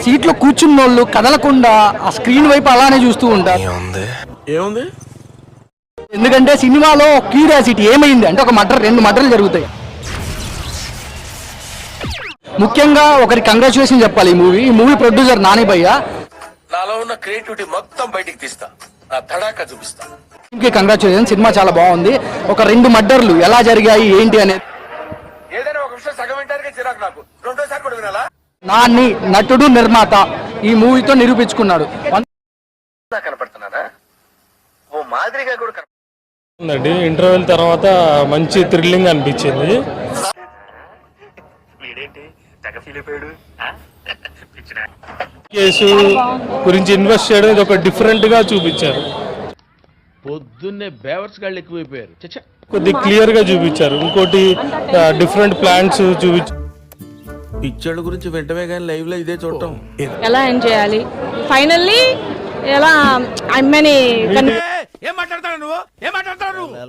సీట్లో కూర్చున్న వాళ్ళు కదలకుండా ఆ స్క్రీన్ వైపు అలానే చూస్తూ ఉంటారు. ఏముంది? ఎందుకంటే సినిమాలో క్యూరియాసిటీ ఏమైంది అంటే ఒక మర్డర్, 2 మర్డర్లు జరుగుతాయి. ముఖ్యంగా ఒకరి కంగ్రాచులేషన్ చెప్పాలి. ఈ మూవీ ప్రొడ్యూసర్ నాని భయ్య. నాలో ఉన్న క్రియేటివిటీ మొత్తం బయటికి తీస్తా, నా తడాకా చూపిస్తా. కంగ్రాచులేషన్. సినిమా చాలా బాగుంది. ఒక 2 మర్డర్లు ఎలా జరిగాయి ఏంటి అనేది ఏదైనా ఒక విషయం సగం వింటానికే చిరాకు నాకు. రెండోసారి కూడా వినాలా? నాని నటుడు, నిర్మాత ఈ మూవీతో నిరూపించుకున్నాడు. కనపడుతున్నారా? ఓ మాదిరిగా కూడా కనపడుతుందండి. ఇంటర్వెల్ తర్వాత మంచి థ్రిల్లింగ్ అనిపించింది. కేసు గురించి ఇన్వెస్ట్ చేయడం ఇది ఒక డిఫరెంట్ గా చూపించారు. పొద్దున్నే బేవర్స్ గాళ్ళు ఎక్కువైపోయారు. కొద్ది క్లియర్ గా చూపించారు. ఇంకోటి డిఫరెంట్ ప్లాన్స్ చూపించారు. పిక్చర్ల గురించి వెంటనే కానీ లైవ్ లో ఇదే చూడటం. ఎలా ఎంజాయ్ చేయాలి ఫైనల్లీ ఎలా ఏం మాట్లాడతాడు నువ్వు?